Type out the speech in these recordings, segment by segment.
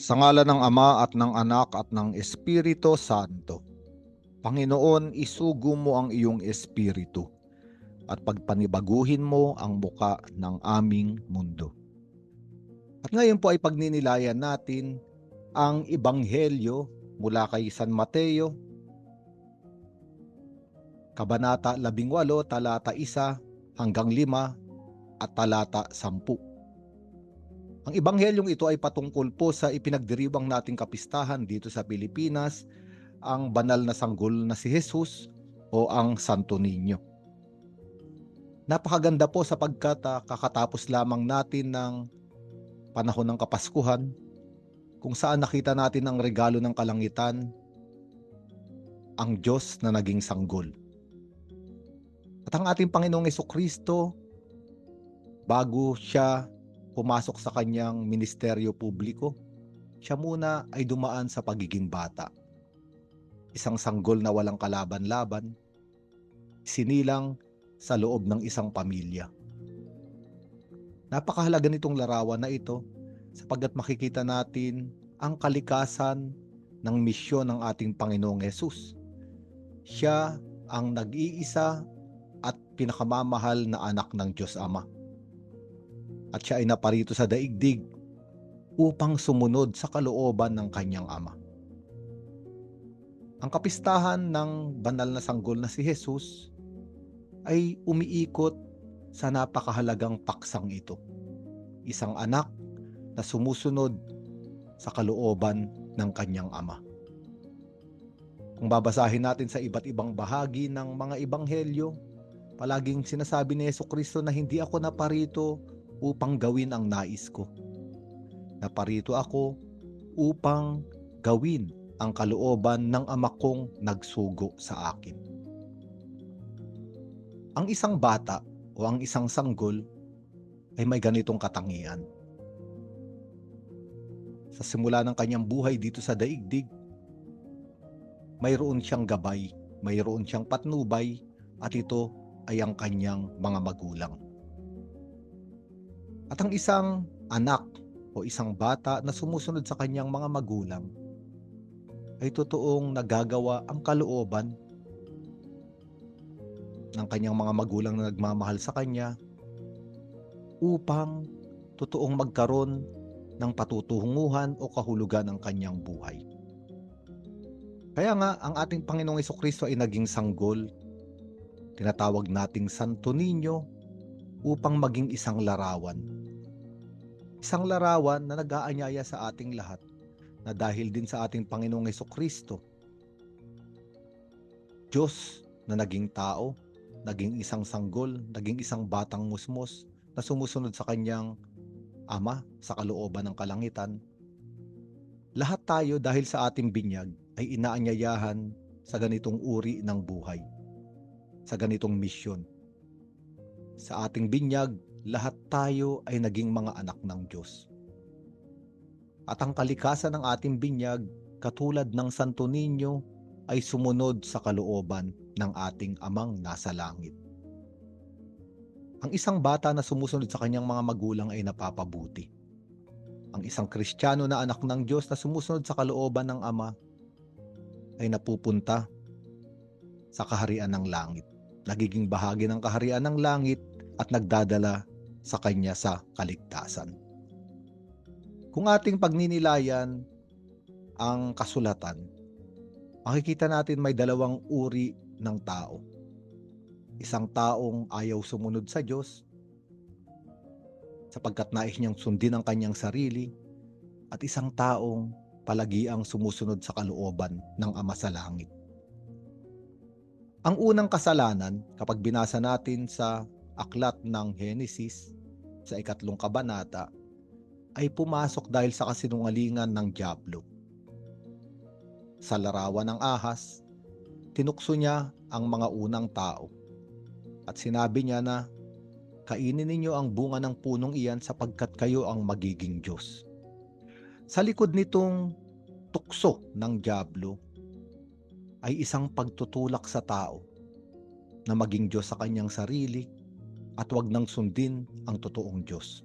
Sa ngalan ng Ama at ng Anak at ng Espiritu Santo. Panginoon, isugo mo ang iyong espiritu at pagpanibaguhin mo ang muka ng aming mundo. At ngayon po ay pagninilayan natin ang Ebanghelyo mula kay San Mateo, Kabanata 18, talata 1 hanggang 5 at talata 10. Ang Ebanghelyong ito ay patungkol po sa ipinagdiriwang nating kapistahan dito sa Pilipinas, ang banal na sanggol na si Jesus o ang Santo Niño. Napakaganda po sapagkat kakatapos lamang natin ng panahon ng Kapaskuhan, kung saan nakita natin ang regalo ng kalangitan, ang Diyos na naging sanggol. At ang ating Panginoong Hesukristo, bago siya pumasok sa kanyang ministeryo publiko, siya muna ay dumaan sa pagiging bata. Isang sanggol na walang kalaban-laban, sinilang sa loob ng isang pamilya. Napakahalaga nitong larawan na ito sapagkat makikita natin ang kalikasan ng misyon ng ating Panginoong Hesus. Siya ang nag-iisa at pinakamamahal na anak ng Diyos Ama. At siya ay naparito sa daigdig upang sumunod sa kalooban ng kanyang Ama. Ang kapistahan ng banal na sanggol na si Jesus ay umiikot sa napakahalagang paksang ito. Isang anak na sumusunod sa kalooban ng kanyang Ama. Kung babasahin natin sa iba't ibang bahagi ng mga ebanghelyo, palaging sinasabi ni Hesukristo na hindi ako naparito upang gawin ang nais ko. Naparito ako upang gawin ang kalooban ng Ama kong nagsugo sa akin. Ang isang bata o ang isang sanggol ay may ganitong katangian. Sa simula ng kanyang buhay dito sa daigdig, mayroon siyang gabay, mayroon siyang patnubay, at ito ay ang kanyang mga magulang. At ang isang anak o isang bata na sumusunod sa kanyang mga magulang ay totoong nagagawa ang kalooban ng kanyang mga magulang na nagmamahal sa kanya upang totoong magkaroon ng patutunguhan o kahulugan ng kanyang buhay. Kaya nga, ang ating Panginoong Hesukristo ay naging sanggol, tinatawag nating Santo Niño, upang maging isang larawan. Isang larawan na nag-aanyaya sa ating lahat na dahil din sa ating Panginoong Hesukristo, Diyos na naging tao, naging isang sanggol, naging isang batang musmos na sumusunod sa kanyang Ama sa kalooban ng kalangitan. Lahat tayo dahil sa ating binyag ay inaanyayahan sa ganitong uri ng buhay, sa ganitong misyon. Sa ating binyag, lahat tayo ay naging mga anak ng Diyos. At ang kalikasan ng ating binyag, katulad ng Santo Niño, ay sumunod sa kalooban ng ating Amang nasa langit. Ang isang bata na sumusunod sa kanyang mga magulang ay napapabuti. Ang isang Kristiyano na anak ng Diyos na sumusunod sa kalooban ng Ama ay napupunta sa kaharian ng langit. Nagiging bahagi ng kaharian ng langit at nagdadala sa kanya sa kaligtasan. Kung ating pagninilayan ang kasulatan, makikita natin may dalawang uri ng tao. Isang taong ayaw sumunod sa Diyos sapagkat nais niyang sundin ang kanyang sarili, at isang taong palagiang sumusunod sa kalooban ng Ama sa langit. Ang unang kasalanan, kapag binasa natin sa aklat ng Henesis sa 3 kabanata, ay pumasok dahil sa kasinungalingan ng dyablo. Sa larawan ng ahas, tinukso niya ang mga unang tao at sinabi niya na, kainin ninyo ang bunga ng punong iyan sapagkat kayo ang magiging Diyos. Sa likod nitong tukso ng dyablo ay isang pagtutulak sa tao na maging Diyos sa kanyang sarili at wag nang sundin ang totoong Diyos.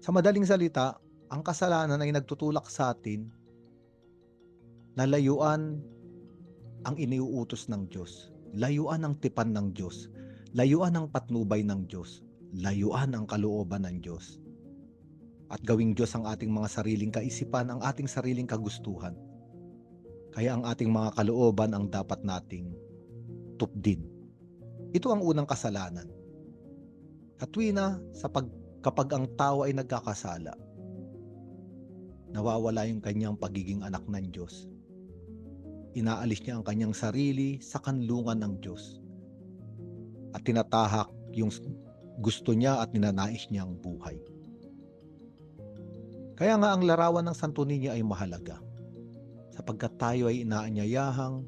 Sa madaling salita, Ang kasalanan ay nagtutulak sa atin na layuan ang iniuutos ng Diyos, layuan ang tipan ng Diyos, layuan ang patnubay ng Diyos, layuan ang kalooban ng Diyos. At gawing Diyos ang ating mga sariling kaisipan, ang ating sariling kagustuhan. Kaya ang ating mga kalooban ang dapat nating tupdin. Ito ang unang kasalanan. At tuwina kapag ang tao ay nagkakasala, nawawala yung kanyang pagiging anak ng Diyos. Inaalis niya ang kanyang sarili sa kanlungan ng Diyos. At tinatahak yung gusto niya at ninanais niyang buhay. Kaya nga ang larawan ng Santo Niño ay mahalaga, sapagkat tayo ay inaanyayahang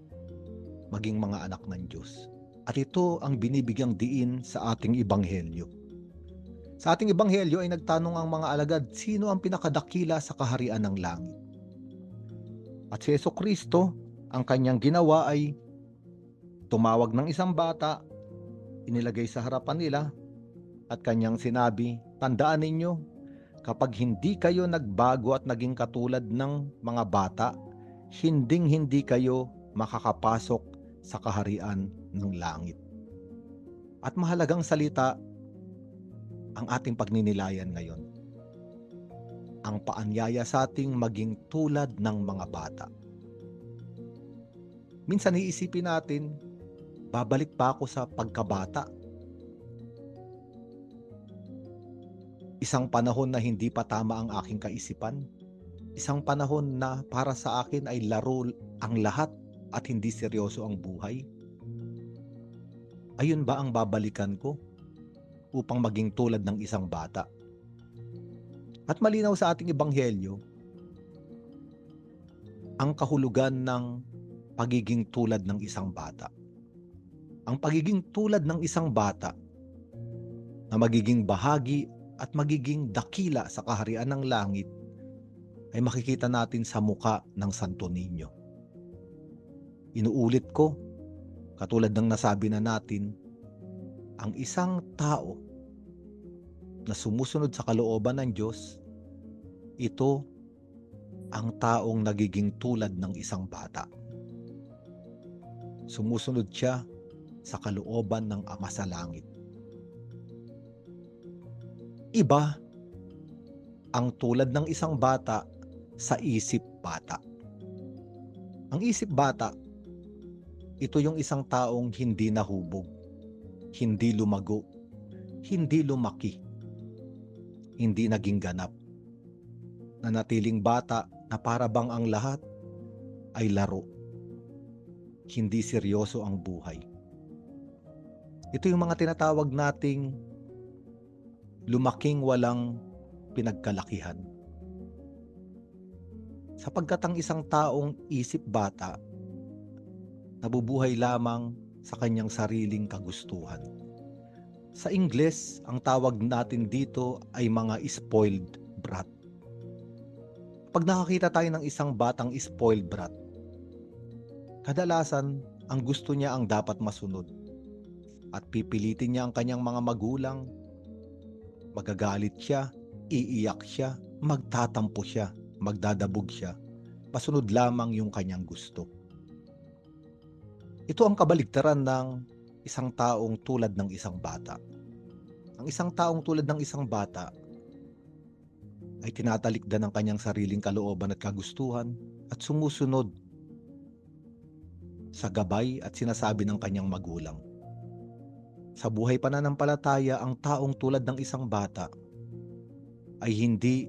maging mga anak ng Diyos. At ito ang binibigyang diin sa ating ebanghelyo. Sa ating ebanghelyo ay nagtanong ang mga alagad, sino ang pinakadakila sa kaharian ng langit? At si Jesucristo, ang kanyang ginawa ay tumawag ng isang bata, inilagay sa harapan nila, at kanyang sinabi, tandaan ninyo, kapag hindi kayo nagbago at naging katulad ng mga bata, hindi kayo makakapasok sa kaharian ng langit. At mahalagang salita ang ating pagninilayan ngayon. Ang paanyaya sa ating maging tulad ng mga bata. Minsan iisipin natin, babalik pa ako sa pagkabata. Isang panahon na hindi pa tama ang aking kaisipan. Isang panahon na para sa akin ay laro ang lahat at hindi seryoso ang buhay. Ayun ba ang babalikan ko upang maging tulad ng isang bata? At malinaw sa ating ebanghelyo ang kahulugan ng pagiging tulad ng isang bata. Ang pagiging tulad ng isang bata na magiging bahagi at magiging dakila sa kaharian ng langit ay makikita natin sa muka ng Santo Niño. Inuulit ko, katulad ng nasabi na natin, ang isang tao na sumusunod sa kalooban ng Diyos, ito ang taong nagiging tulad ng isang bata. Sumusunod siya sa kalooban ng Ama sa Langit. Iba ang tulad ng isang bata sa isip bata. Ang isip bata, ito yung isang taong hindi nahubog, hindi lumago, hindi lumaki, hindi naging ganap. Nanatiling bata na para bang ang lahat ay laro. Hindi seryoso ang buhay. Ito yung mga tinatawag nating lumaking walang pinagkalakihan. Sapagkat ang isang taong isip bata, nabubuhay lamang sa kanyang sariling kagustuhan. Sa Ingles, ang tawag natin dito ay mga spoiled brat. Pag nakakita tayo ng isang batang spoiled brat, kadalasan ang gusto niya ang dapat masunod at pipilitin niya ang kanyang mga magulang. Magagalit siya, iiyak siya, magtatampo siya, magdadabog siya, pasunod lamang yung kanyang gusto. Ito ang kabaligtaran ng isang taong tulad ng isang bata. Ang isang taong tulad ng isang bata ay tinatalikdan ng kanyang sariling kalooban at kagustuhan at sumusunod sa gabay at sinasabi ng kanyang magulang. Sa buhay pananampalataya, ang taong tulad ng isang bata ay hindi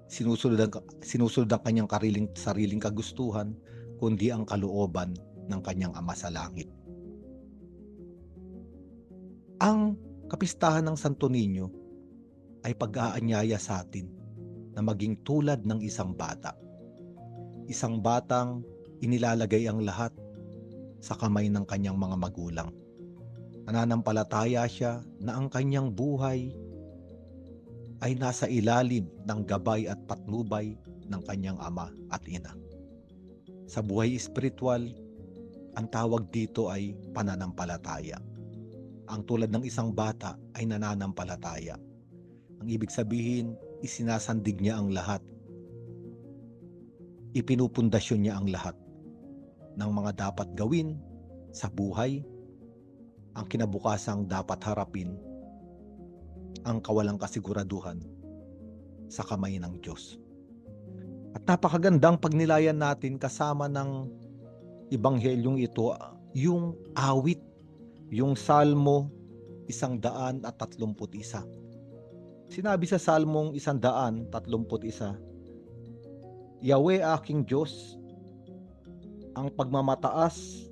sinusunod ang kanyang sariling kagustuhan, kundi ang kalooban ng kanyang Ama sa Langit. Ang kapistahan ng Santo Niño ay pag-aanyaya sa atin na maging tulad ng isang bata. Isang batang inilalagay ang lahat sa kamay ng kanyang mga magulang. Nananampalataya siya na ang kanyang buhay ay nasa ilalim ng gabay at patnubay ng kanyang ama at ina. Sa buhay espiritual, ang tawag dito ay pananampalataya. Ang tulad ng isang bata ay nananampalataya. Ang ibig sabihin, isinasandig niya ang lahat. Ipinupundasyon niya ang lahat ng mga dapat gawin sa buhay, ang kinabukasang dapat harapin, ang kawalang kasiguraduhan sa kamay ng Diyos. At napakagandang pagnilayan natin kasama ng Ebanghelyong ito yung awit, yung Salmo 131. Sinabi sa Salmong 131, Yahweh aking Diyos, ang pagmamataas,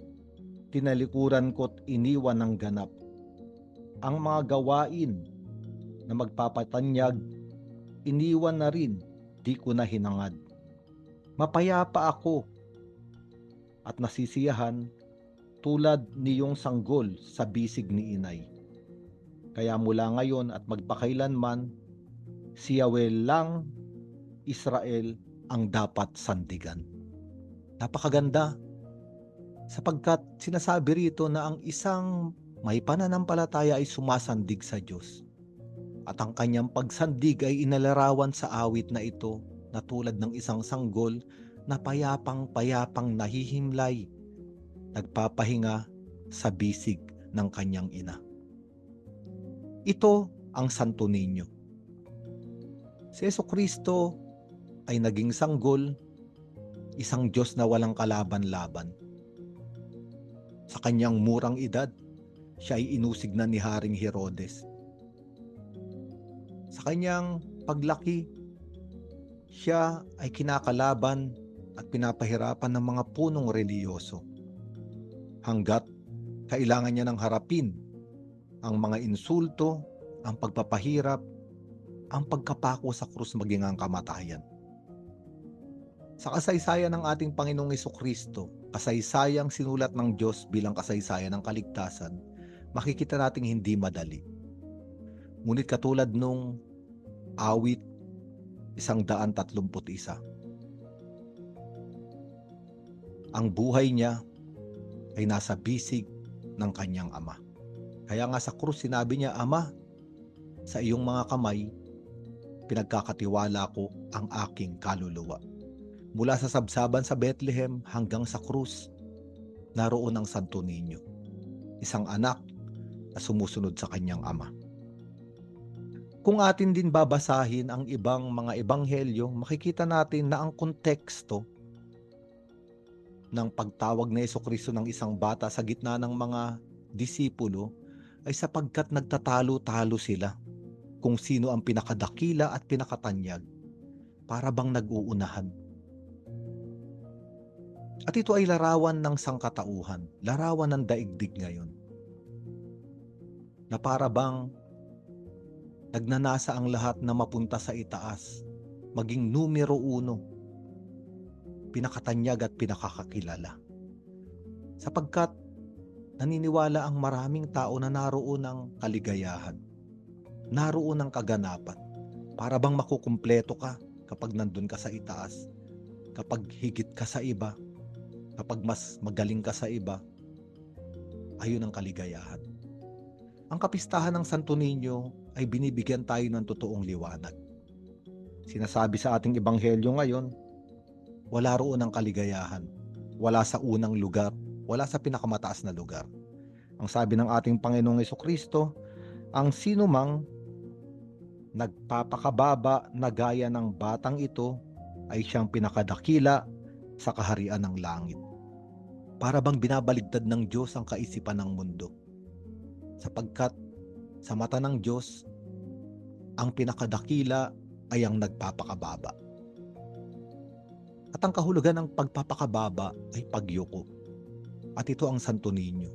tinalikuran ko't iniwan ng ganap. Ang mga gawain na magpapatanyag, iniwan na rin, di ko na hinangad. Mapayapa ako at nasisiyahan tulad niyong sanggol sa bisig ni inay. Kaya mula ngayon at magpakailanman, si Yahweh lang, Israel, ang dapat sandigan. Napakaganda sapagkat sinasabi rito na ang isang may pananampalataya ay sumasandig sa Diyos. At ang kanyang pagsandig ay inalarawan sa awit na ito na tulad ng isang sanggol na payapang-payapang nahihimlay, nagpapahinga sa bisig ng kanyang ina. Ito ang Santo Niño. Si Jesucristo ay naging sanggol, isang Diyos na walang kalaban-laban. Sa kanyang murang edad, siya ay inusig na ni Haring Herodes. Sa kanyang paglaki, siya ay kinakalaban at pinapahirapan ng mga punong reliyoso. Hanggat kailangan niya ng harapin ang mga insulto, ang pagpapahirap, ang pagkapako sa krus maging ang kamatayan. Sa kasaysayan ng ating Panginoong Jesucristo, kasaysayang sinulat ng Diyos bilang kasaysayan ng kaligtasan, makikita nating hindi madali. Ngunit katulad nung awit 131, ang buhay niya ay nasa bisig ng kanyang ama. Kaya nga sa krus sinabi niya, Ama, sa iyong mga kamay, pinagkakatiwala ko ang aking kaluluwa. Mula sa sabsaban sa Bethlehem hanggang sa krus, naroon ang Santo Niño, isang anak na sumusunod sa kanyang ama. Kung atin din babasahin ang ibang mga ebanghelyo, makikita natin na ang konteksto ng pagtawag ni Jesucristo ng isang bata sa gitna ng mga disipulo ay sapagkat nagtatalo-talo sila kung sino ang pinakadakila at pinakatanyag, para bang nag-uunahan. At ito ay larawan ng sangkatauhan, larawan ng daigdig ngayon, na para bang nagnanasa ang lahat na mapunta sa itaas, maging numero 1, pinakatanyag at pinakakakilala. Sapagkat naniniwala ang maraming tao na naroon ang kaligayahan, naroon ang kaganapan, para bang makukumpleto ka kapag nandun ka sa itaas, kapag higit ka sa iba, kapag mas magaling ka sa iba, ayun ang kaligayahan. Ang kapistahan ng Santo Niño ay binibigyan tayo ng totoong liwanag. Sinasabi sa ating ebanghelyo ngayon, wala roon ang kaligayahan, wala sa unang lugar, wala sa pinakamataas na lugar. Ang sabi ng ating Panginoong Jesucristo, ang sinumang nagpapakababa na gaya ng batang ito ay siyang pinakadakila sa kaharian ng langit. Para bang binabaligtad ng Diyos ang kaisipan ng mundo. Sapagkat sa mata ng Diyos, ang pinakadakila ay ang nagpapakababa. At ang kahulugan ng pagpapakababa ay pagyuko. At ito ang Santo Niño.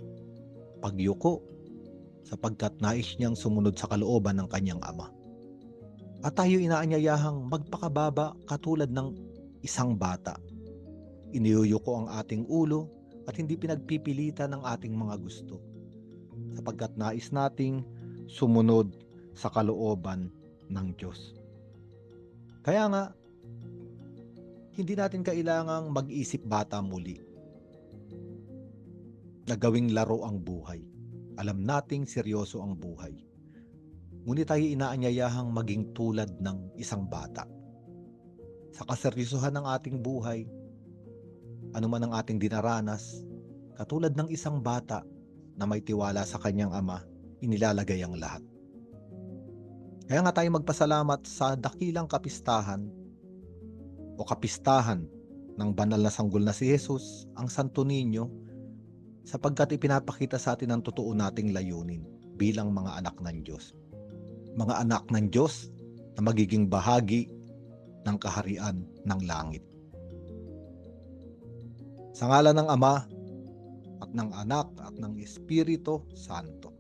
Pagyuko sapagkat nais niyang sumunod sa kalooban ng kanyang ama. At tayo inaanyayahang magpakababa katulad ng isang bata. Iniyuyuko ang ating ulo at hindi pinagpipilitan ng ating mga gusto. Sapagkat nais nating sumunod sa kalooban ng Diyos. Kaya nga, hindi natin kailangang mag-isip bata muli na gawing laro ang buhay. Alam nating seryoso ang buhay. Ngunit tayo inaanyayahang maging tulad ng isang bata. Sa kaseryosohan ng ating buhay, ano man ang ating dinaranas, katulad ng isang bata na may tiwala sa kanyang ama, inilalagay ang lahat. Kaya nga tayo magpasalamat sa dakilang kapistahan o kapistahan ng banal na sanggol na si Jesus, ang Santo Niño, sapagkat ipinapakita sa atin ang totoo nating layunin bilang mga anak ng Diyos. Mga anak ng Diyos na magiging bahagi ng kaharian ng langit. Sa ngalan ng Ama at ng Anak at ng Espiritu Santo.